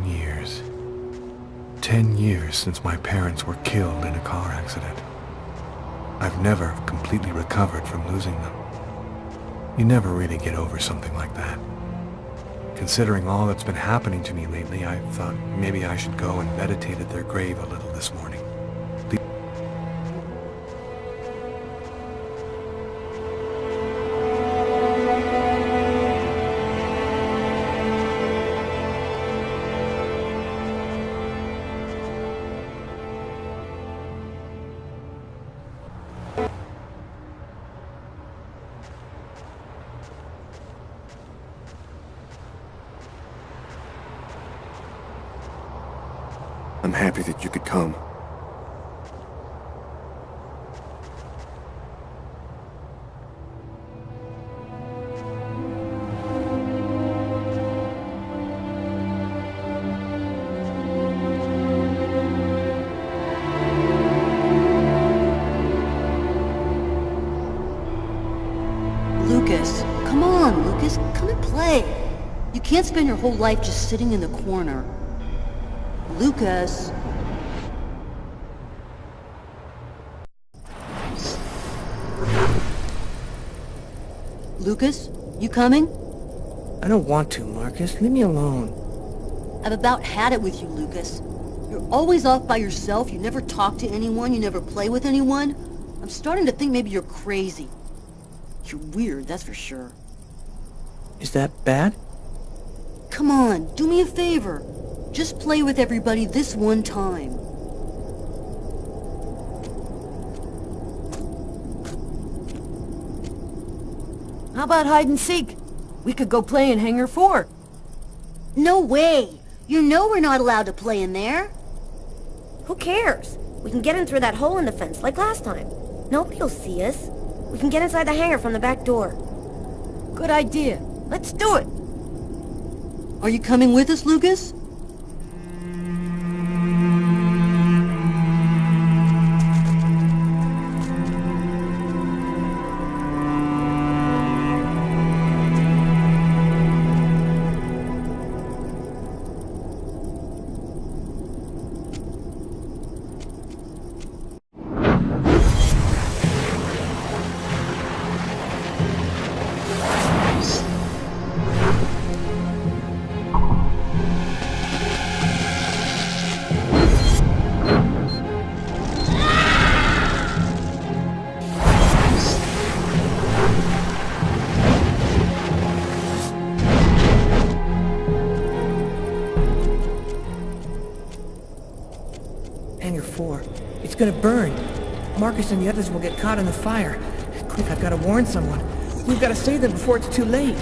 Years. 10 years since my parents were killed in a car accident. I've never completely recovered from losing them. You never really get over something like that. Considering all that's been happening to me lately, I thought maybe I should go and meditate at their grave a little this morning. I'm happy that you could come. Lucas, come on, Lucas, come and play. You can't spend your whole life just sitting in the corner. Lucas. Lucas, you coming? I don't want to, Marcus. Leave me alone. I've about had it with you, Lucas. You're always off by yourself, you never talk to anyone, you never play with anyone. I'm starting to think maybe you're crazy. You're weird, that's for sure. Is that bad? Come on, do me a favor. Just play with everybody this one time. How about hide and seek? We could go play in Hangar 4. No way! You know we're not allowed to play in there. Who cares? We can get in through that hole in the fence like last time. Nobody'll see us. We can get inside the hangar from the back door. Good idea. Let's do it. Are you coming with us, Lucas? Hangar 4. It's gonna burn. Marcus and the others will get caught in the fire. Quick, I've gotta warn someone. We've gotta save them before it's too late.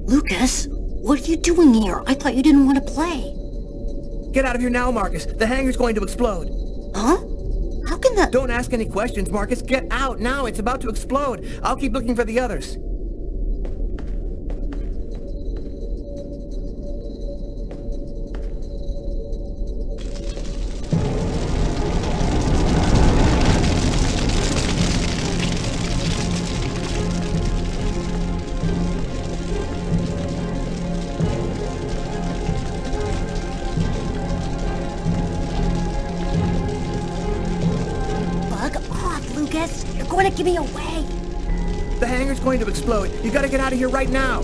Lucas, what are you doing here? I thought you didn't want to play. Get out of here now, Marcus. The hangar's going to explode. Huh? How can that... Don't ask any questions, Marcus. Get out now. It's about to explode. I'll keep looking for the others. Bug off, Lucas. You're going to give me away. The hangar's going to explode. You gotta get out of here right now.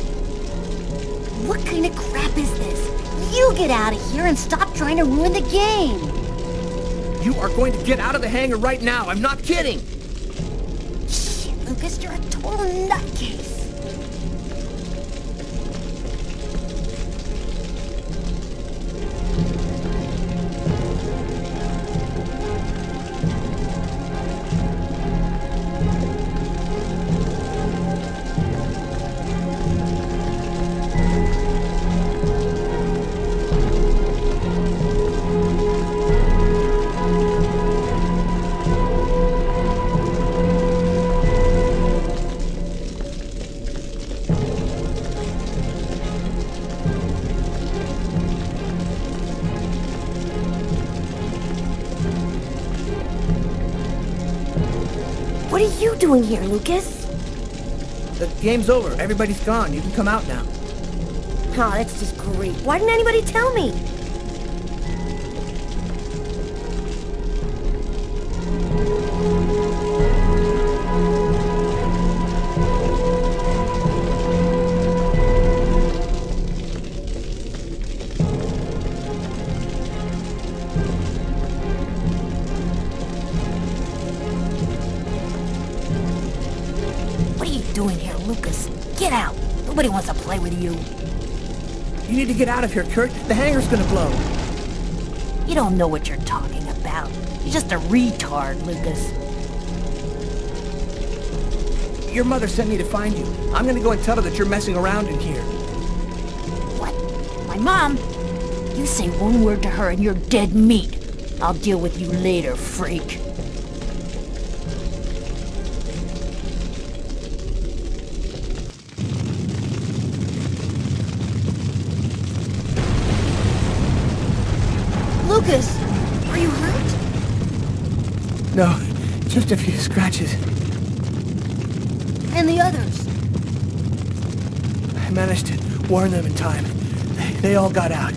What kind of crap is this? You get out of here and stop trying to ruin the game. You are going to get out of the hangar right now. I'm not kidding. Shit, Lucas, you're a total nutcase. What are you doing here, Lucas? The game's over. Everybody's gone. You can come out now. Oh, that's just great. Why didn't anybody tell me? What are you doing here, Lucas? Get out. Nobody wants to play with you. You need to get out of here, Kurt. The hangar's gonna blow. You don't know what you're talking about. You're just a retard, Lucas. Your mother sent me to find you. I'm gonna go and tell her that you're messing around in here. What? My mom? You say one word to her and you're dead meat. I'll deal with you later, freak. Lucas, are you hurt? No, just a few scratches. And the others? I managed to warn them in time. They all got out.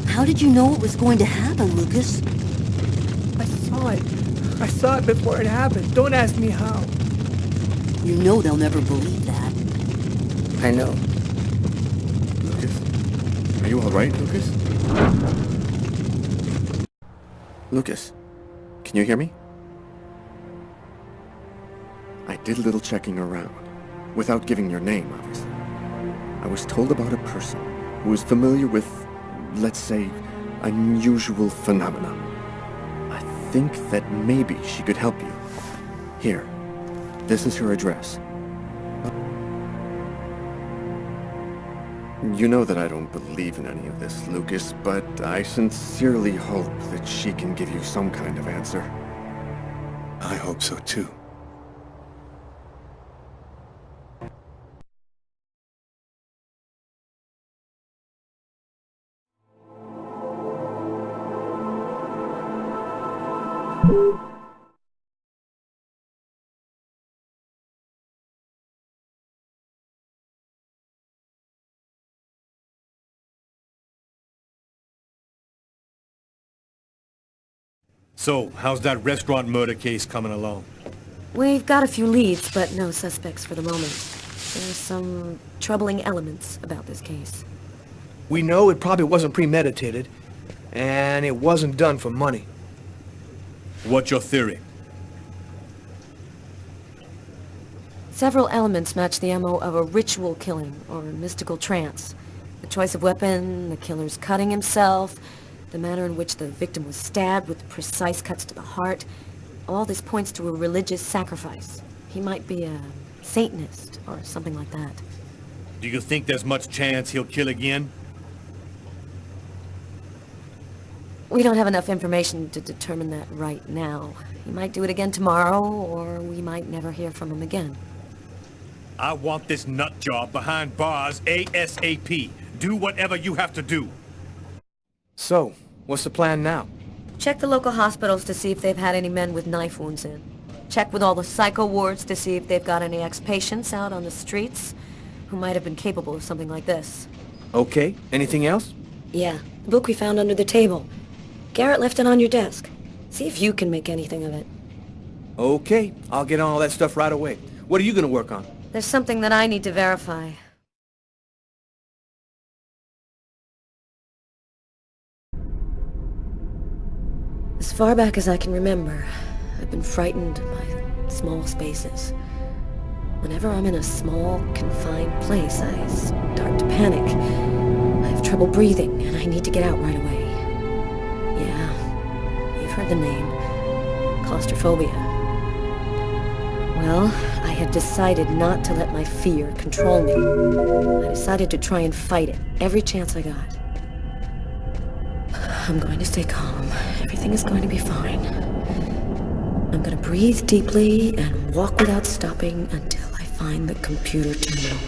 How did you know what was going to happen, Lucas? I saw it. I saw it before it happened. Don't ask me how. You know they'll never believe that. I know. Lucas? Are you alright, Lucas? Lucas, can you hear me? I did a little checking around, without giving your name, obviously. I was told about a person who is familiar with, let's say, unusual phenomena. I think that maybe she could help you. Here, this is her address. You know that I don't believe in any of this, Lucas, but I sincerely hope that she can give you some kind of answer. I hope so too. So, how's that restaurant murder case coming along? We've got a few leads, but no suspects for the moment. There's some troubling elements about this case. We know it probably wasn't premeditated, and it wasn't done for money. What's your theory? Several elements match the MO of a ritual killing or mystical trance. The choice of weapon, the killer's cutting himself, the manner in which the victim was stabbed with precise cuts to the heart. All this points to a religious sacrifice. He might be a Satanist or something like that. Do you think there's much chance he'll kill again? We don't have enough information to determine that right now. He might do it again tomorrow, or we might never hear from him again. I want this nut job behind bars ASAP. Do whatever you have to do. So, what's the plan now? Check the local hospitals to see if they've had any men with knife wounds in. Check with all the psycho wards to see if they've got any ex-patients out on the streets who might have been capable of something like this. Okay, anything else? Yeah, the book we found under the table. Garrett left it on your desk. See if you can make anything of it. Okay, I'll get on all that stuff right away. What are you gonna work on? There's something that I need to verify. As far back as I can remember, I've been frightened by small spaces. Whenever I'm in a small, confined place, I start to panic. I have trouble breathing, and I need to get out right away. Yeah, you've heard the name. Claustrophobia. Well, I had decided not to let my fear control me. I decided to try and fight it every chance I got. I'm going to stay calm. Everything is going to be fine. I'm going to breathe deeply and walk without stopping until I find the computer terminal.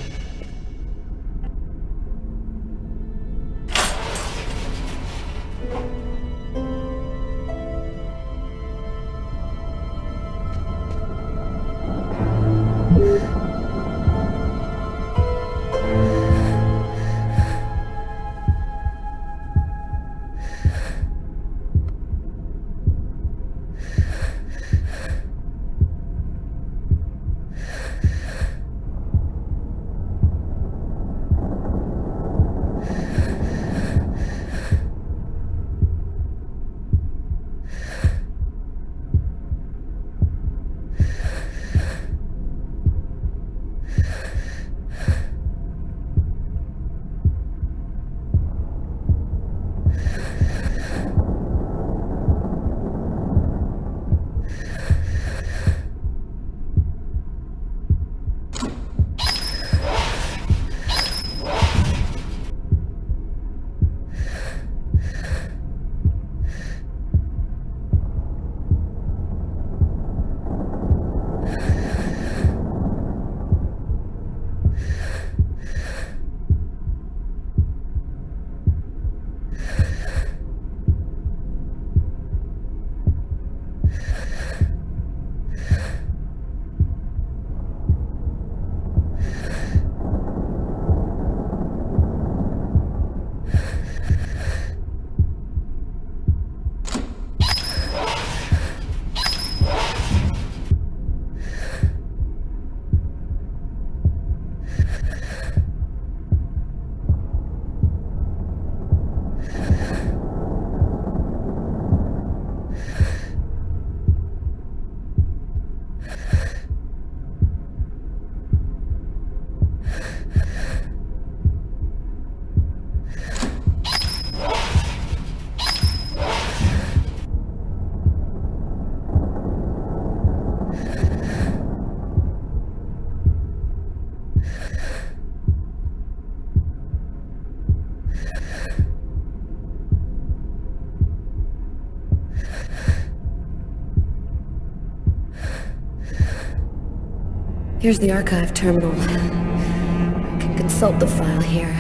Here's the archive terminal. I can consult the file here.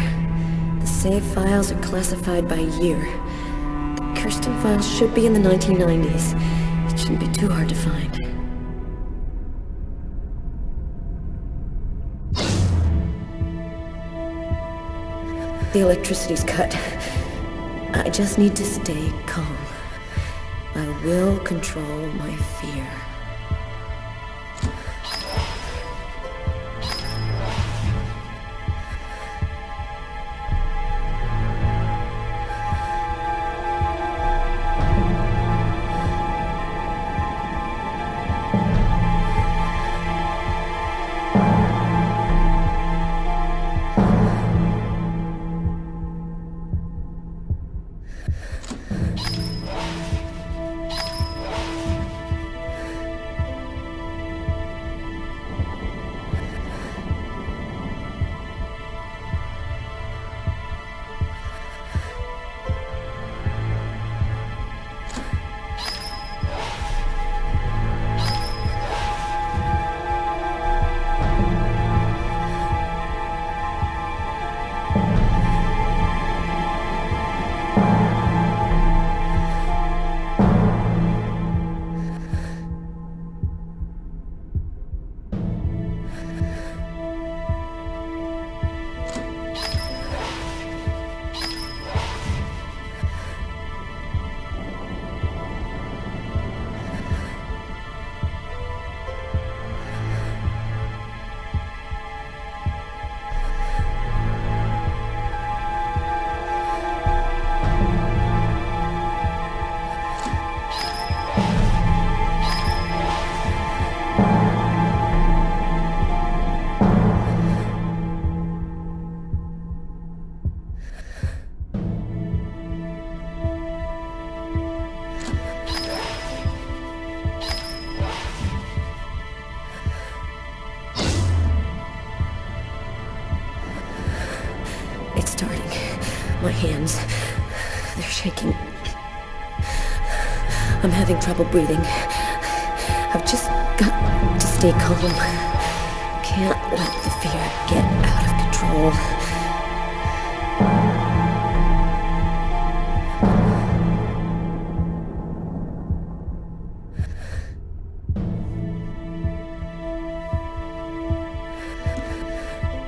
The save files are classified by year. The Kirsten files should be in the 1990s. It shouldn't be too hard to find. The electricity's cut. I just need to stay calm. I will control my fear. starting. My hands, they're shaking. I'm having trouble breathing. I've just got to stay calm. Can't let the fear get out of control.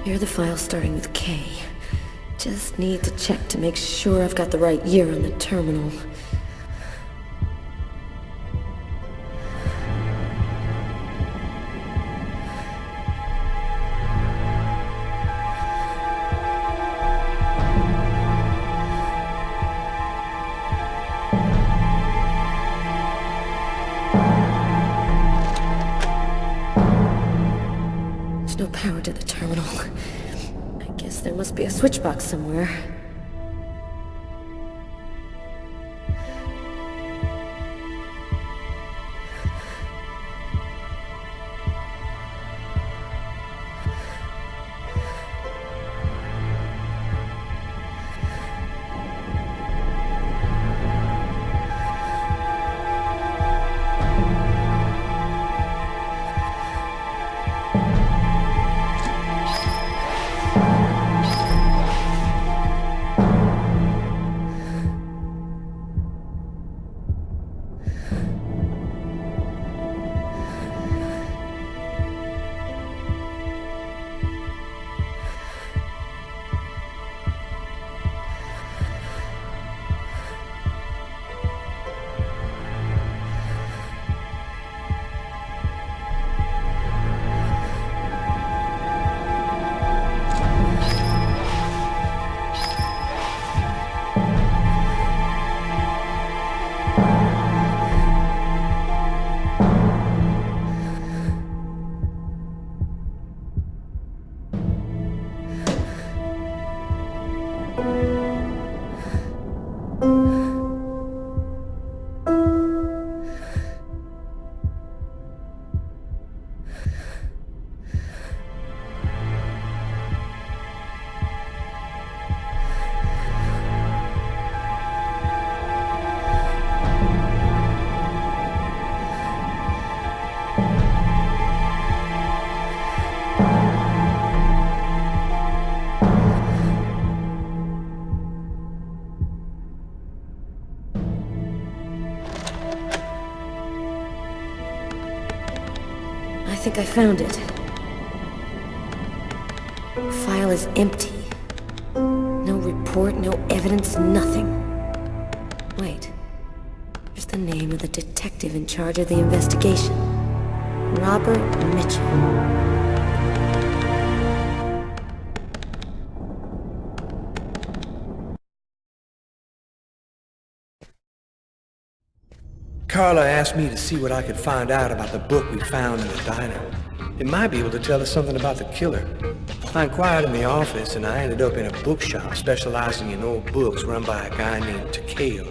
Here are the files starting with K. Just need to check to make sure I've got the right year on the terminal. There's no power to the terminal. I guess there must be a switch box somewhere. I think I found it. The file is empty. No report, no evidence, nothing. Wait. Here's the name of the detective in charge of the investigation. Robert Mitchell. Carla asked me to see what I could find out about the book we found in the diner. It might be able to tell us something about the killer. I inquired in the office and I ended up in a bookshop specializing in old books run by a guy named Takeo.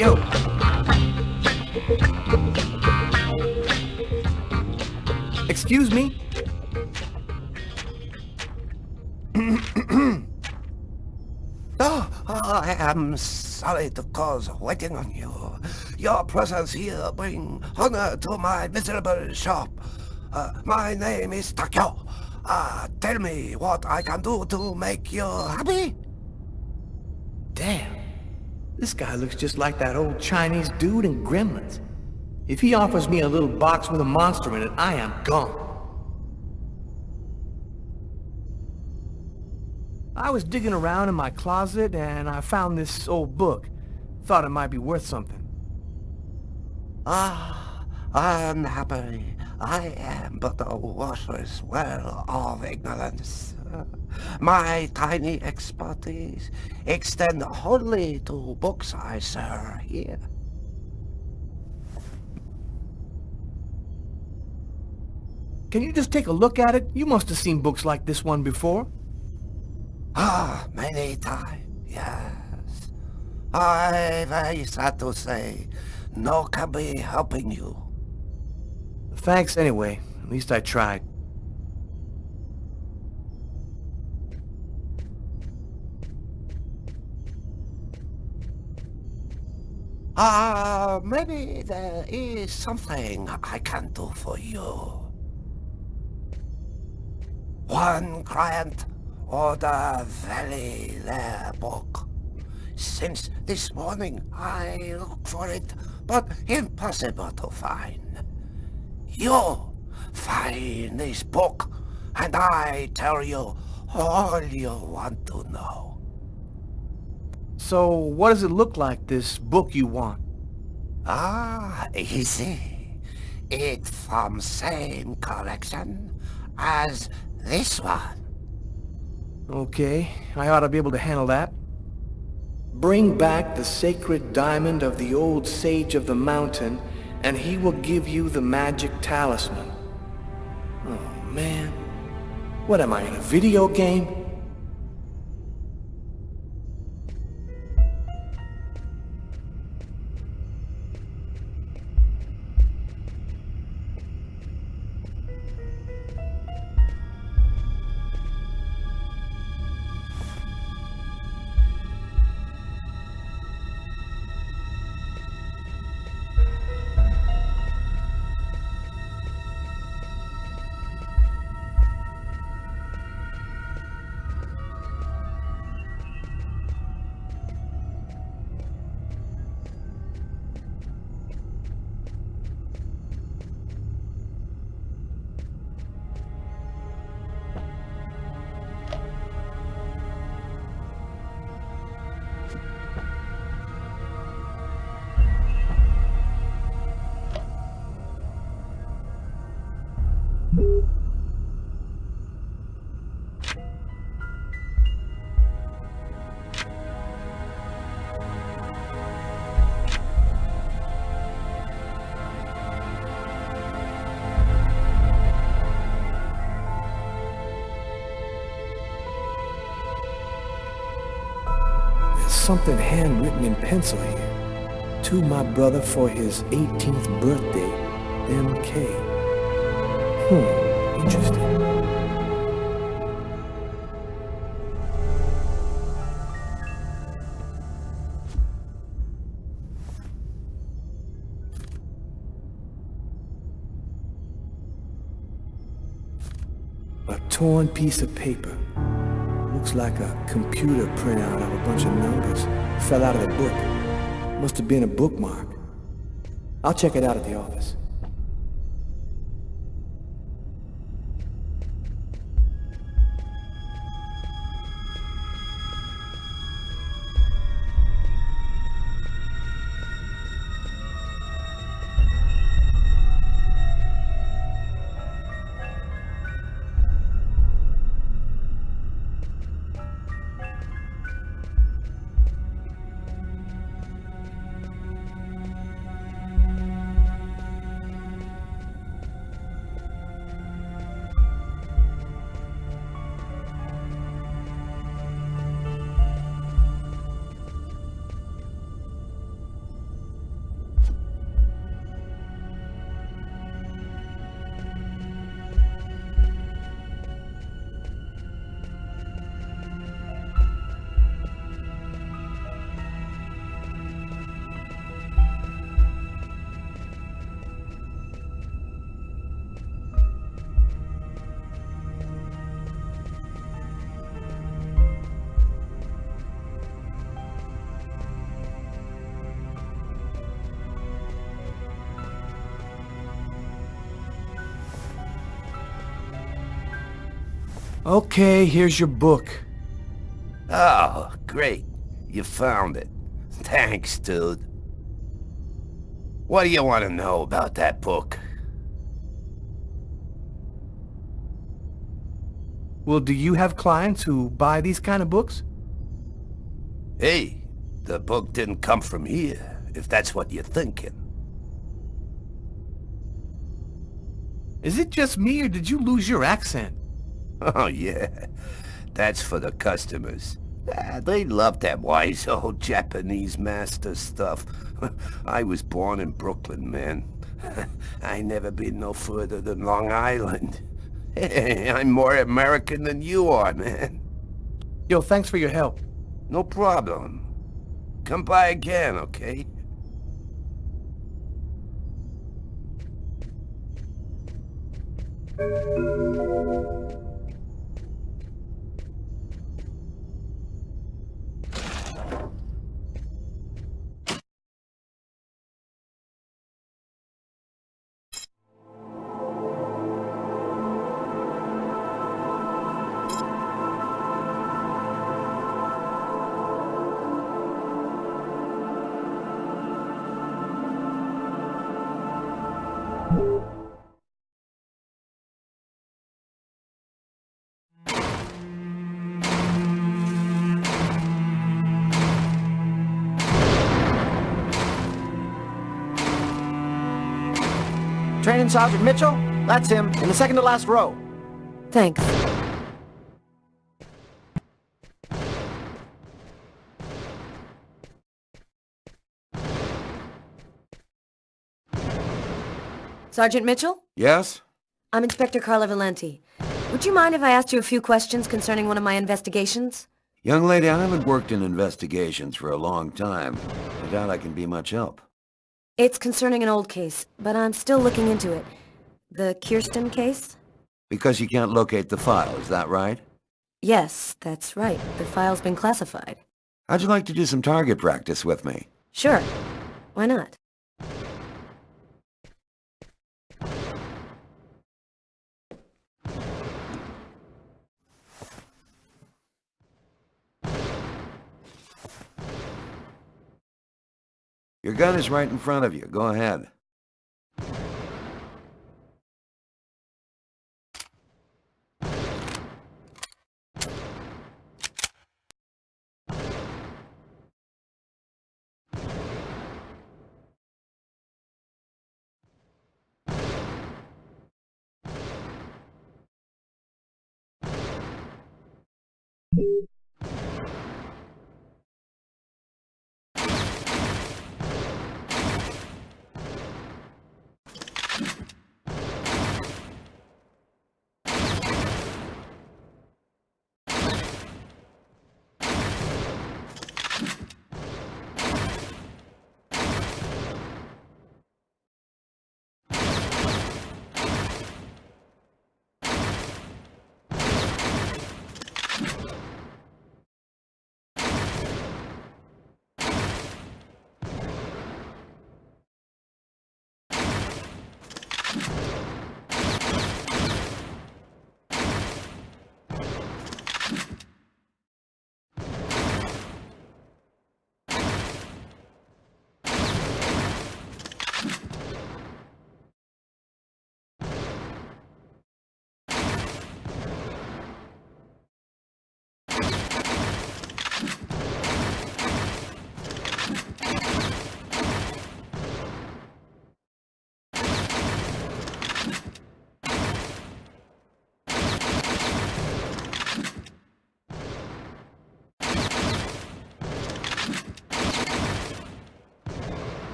Yo! Excuse me? I am sorry to cause waiting on you. Your presence here brings honor to my miserable shop. My name is Takeo. Tell me what I can do to make you happy? Damn. This guy looks just like that old Chinese dude in Gremlins. If he offers me a little box with a monster in it, I am gone. I was digging around in my closet and I found this old book. Thought it might be worth something. Ah, unhappily, I am but a water's well of ignorance. My tiny expertise extend wholly to books I sir here. Can you just take a look at it? You must have seen books like this one before. Ah, many times, yes. I very sad to say, no can be helping you. Thanks anyway. At least I tried. Maybe there is something I can do for you. One client ordered very rare book. Since this morning I looked for it, but impossible to find. You find this book, and I tell you all you want to know. So, what does it look like, this book you want? Ah, easy. It from same collection as this one. Okay, I ought to be able to handle that. Bring back the sacred diamond of the old sage of the mountain, and he will give you the magic talisman. Oh, man. What am I, in a video game? Something handwritten in pencil here. To my brother for his 18th birthday, M.K. Interesting. A torn piece of paper. Looks like a computer printout of a bunch of numbers. Fell out of the book. Must have been a bookmark. I'll check it out at the office. Okay, here's your book. Oh, great. You found it. Thanks, dude. What do you want to know about that book? Well, do you have clients who buy these kind of books? Hey, the book didn't come from here, if that's what you're thinking. Is it just me, or did you lose your accent? Oh, yeah. That's for the customers. They love that wise old Japanese master stuff. I was born in Brooklyn, man. I never been no further than Long Island. I'm more American than you are, man. Yo, thanks for your help. No problem. Come by again, okay? Training Sergeant Mitchell? That's him, in the second to last row. Thanks. Sergeant Mitchell? Yes? I'm Inspector Carla Valenti. Would you mind if I asked you a few questions concerning one of my investigations? Young lady, I haven't worked in investigations for a long time. I doubt I can be much help. It's concerning an old case, but I'm still looking into it. The Kirsten case? Because you can't locate the file, is that right? Yes, that's right. The file's been classified. How'd you like to do some target practice with me? Sure. Why not? Your gun is right in front of you. Go ahead.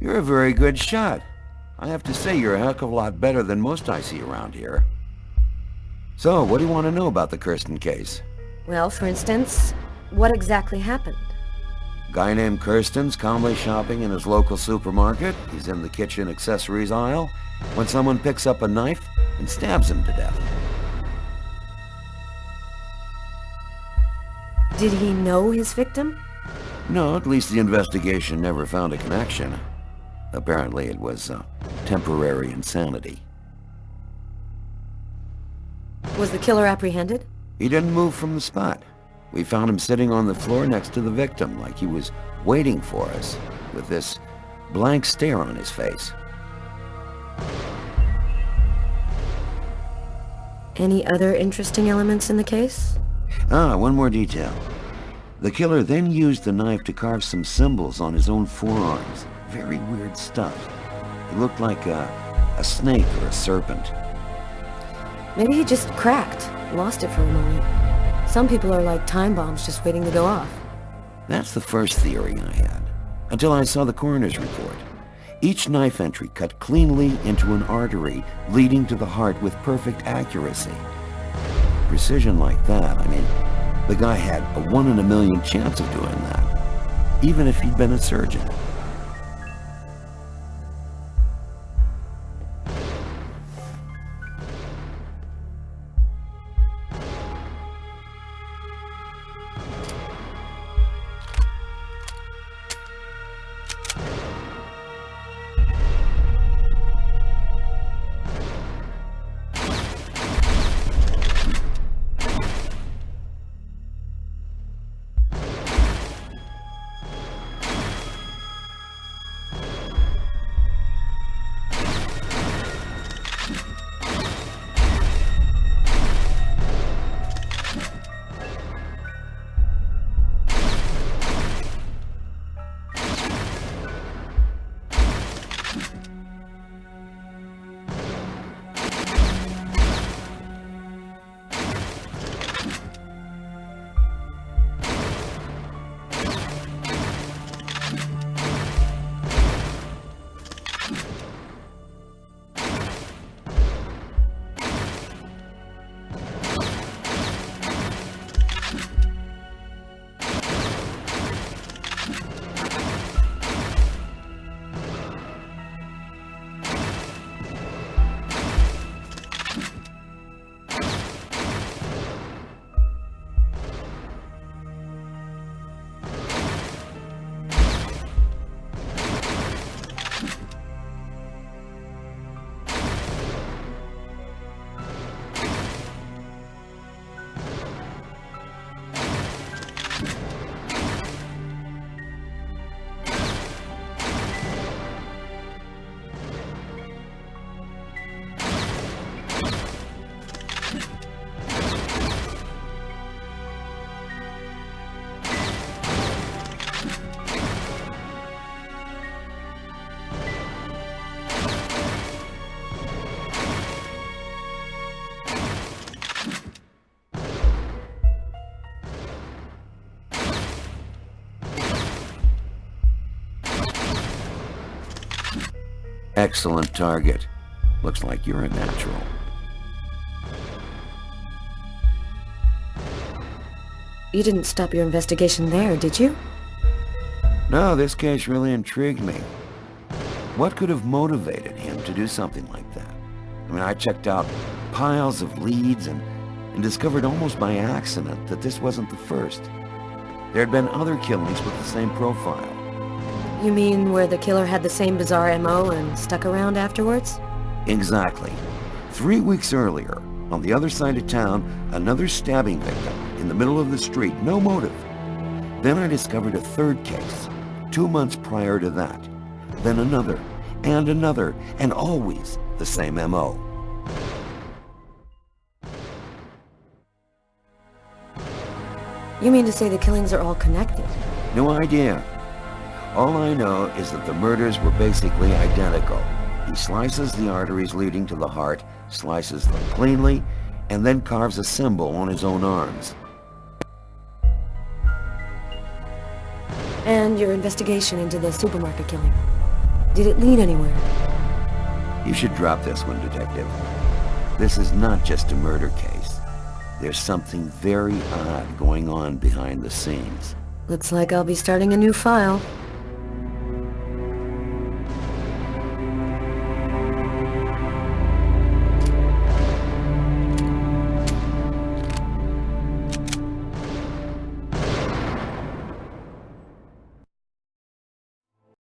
You're a very good shot. I have to say you're a heck of a lot better than most I see around here. So, what do you want to know about the Kirsten case? Well, for instance, what exactly happened? Guy named Kirsten's calmly shopping in his local supermarket. He's in the kitchen accessories aisle when someone picks up a knife and stabs him to death. Did he know his victim? No, at least the investigation never found a connection. Apparently it was temporary insanity. Was the killer apprehended? He didn't move from the spot. We found him sitting on the floor next to the victim, like he was waiting for us, with this blank stare on his face. Any other interesting elements in the case? One more detail. The killer then used the knife to carve some symbols on his own forearms. Very weird stuff. It looked like a snake or a serpent. Maybe he just cracked, lost it for a moment. Some people are like time bombs just waiting to go off. That's the first theory I had, until I saw the coroner's report. Each knife entry cut cleanly into an artery, leading to the heart with perfect accuracy. Precision like that, I mean, the guy had a 1 in a million chance of doing that, even if he'd been a surgeon. Excellent target. Looks like you're a natural. You didn't stop your investigation there, did you? No, this case really intrigued me. What could have motivated him to do something like that? I mean, I checked out piles of leads and discovered almost by accident that this wasn't the first. There had been other killings with the same profile. You mean where the killer had the same bizarre MO and stuck around afterwards? Exactly. 3 weeks earlier, on the other side of town, another stabbing victim in the middle of the street, no motive. Then I discovered a third case, 2 months prior to that. Then another, and always the same MO. You mean to say the killings are all connected? No idea. All I know is that the murders were basically identical. He slices the arteries leading to the heart, slices them cleanly, and then carves a symbol on his own arms. And your investigation into the supermarket killing. Did it lead anywhere? You should drop this one, Detective. This is not just a murder case. There's something very odd going on behind the scenes. Looks like I'll be starting a new file.